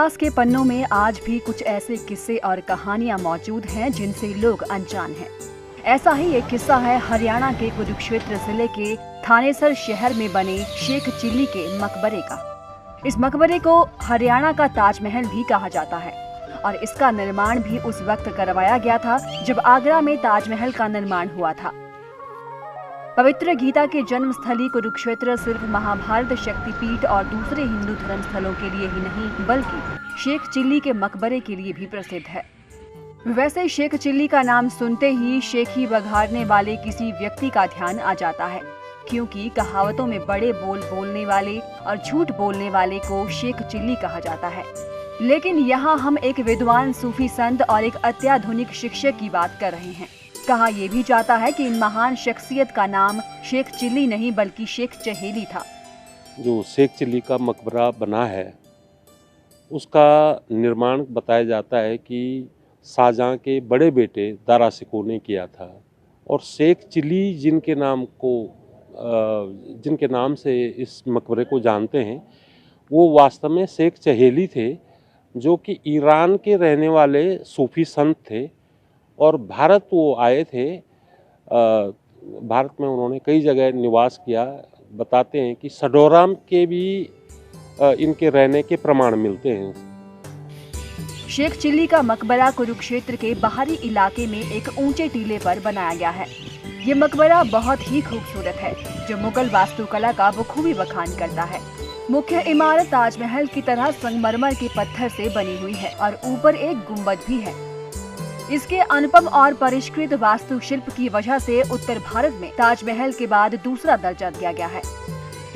इतिहास के पन्नों में आज भी कुछ ऐसे किस्से और कहानियां मौजूद हैं जिनसे लोग अनजान हैं। ऐसा ही एक किस्सा है हरियाणा के कुरुक्षेत्र जिले के थानेसर शहर में बने शेख चिल्ली के मकबरे का। इस मकबरे को हरियाणा का ताजमहल भी कहा जाता है और इसका निर्माण भी उस वक्त करवाया गया था जब आगरा में ताजमहल का निर्माण हुआ था। पवित्र गीता के जन्म स्थली कुरुक्षेत्र सिर्फ महाभारत शक्तिपीठ और दूसरे हिंदू धर्म स्थलों के लिए ही नहीं बल्कि शेख चिल्ली के मकबरे के लिए भी प्रसिद्ध है। वैसे शेख चिल्ली का नाम सुनते ही शेखी बघाड़ने वाले किसी व्यक्ति का ध्यान आ जाता है, क्योंकि कहावतों में बड़े बोल बोलने वाले और झूठ बोलने वाले को शेख चिल्ली कहा जाता है। लेकिन यहाँ हम एक विद्वान सूफी संत और एक अत्याधुनिक शिक्षक की बात कर रहे हैं। कहा यह भी जाता है कि इन महान शख्सियत का नाम शेख चिल्ली नहीं बल्कि शेख चहेली था। जो शेख चिल्ली का मकबरा बना है उसका निर्माण बताया जाता है कि शाहजहां के बड़े बेटे दारा शिकोह ने किया था और शेख चिल्ली जिनके नाम से इस मकबरे को जानते हैं वो वास्तव में शेख चहेली थे, जो कि ईरान के रहने वाले सूफी संत थे और भारत वो आए थे। भारत में उन्होंने कई जगह निवास किया। बताते हैं कि सडोरा के भी इनके रहने के प्रमाण मिलते हैं। शेख चिल्ली का मकबरा कुरुक्षेत्र के बाहरी इलाके में एक ऊंचे टीले पर बनाया गया है। ये मकबरा बहुत ही खूबसूरत है, जो मुगल वास्तुकला का बखूबी बखान करता है। मुख्य इमारत ताजमहल की तरह संगमरमर के पत्थर से बनी हुई है और ऊपर एक गुंबद भी है। इसके अनुपम और परिष्कृत वास्तुशिल्प की वजह से उत्तर भारत में ताजमहल के बाद दूसरा दर्जा दिया गया है।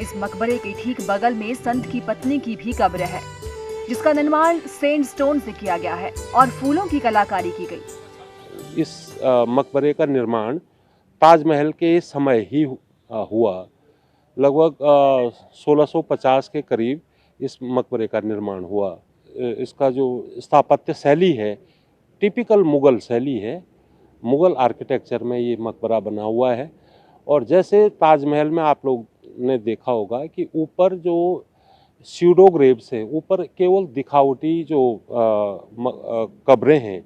इस मकबरे के ठीक बगल में संत की पत्नी की भी कब्र है, जिसका निर्माण सैंडस्टोन से किया गया है और फूलों की कलाकारी की गई। इस मकबरे का निर्माण ताजमहल के समय ही हुआ। लगभग 1650 के करीब इस मकबरे का निर्माण हुआ। इसका जो स्थापत्य शैली है टिपिकल मुगल शैली है। मुगल आर्किटेक्चर में ये मकबरा बना हुआ है। और जैसे ताजमहल में आप लोग ने देखा होगा कि ऊपर जो स्यूडो ग्रेव्स हैं, ऊपर केवल दिखावटी जो कब्रें हैं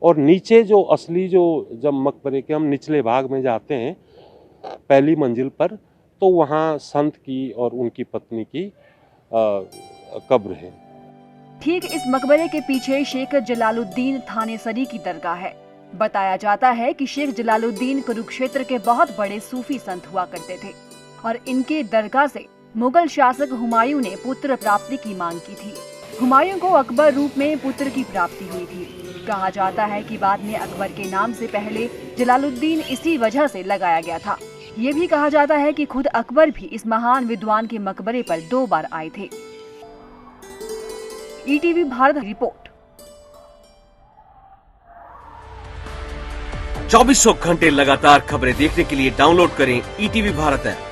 और नीचे जो असली जब मकबरे के हम निचले भाग में जाते हैं पहली मंजिल पर, तो वहाँ संत की और उनकी पत्नी की कब्र है। ठीक इस मकबरे के पीछे शेख जलालुद्दीन थानेसरी की दरगाह है। बताया जाता है कि शेख जलालुद्दीन कुरुक्षेत्र के बहुत बड़े सूफी संत हुआ करते थे और इनके दरगाह से मुगल शासक हुमायूं ने पुत्र प्राप्ति की मांग की थी। हुमायूं को अकबर रूप में पुत्र की प्राप्ति हुई थी। कहा जाता है कि बाद में अकबर के नाम से पहले जलालुद्दीन इसी वजह से लगाया गया था। ये भी कहा जाता है कि खुद अकबर भी इस महान विद्वान के मकबरे पर 2 बार आए थे। ETV Bharat report. 2400 घंटे लगातार खबरें देखने के लिए डाउनलोड करें ईटीवी भारत ऐप।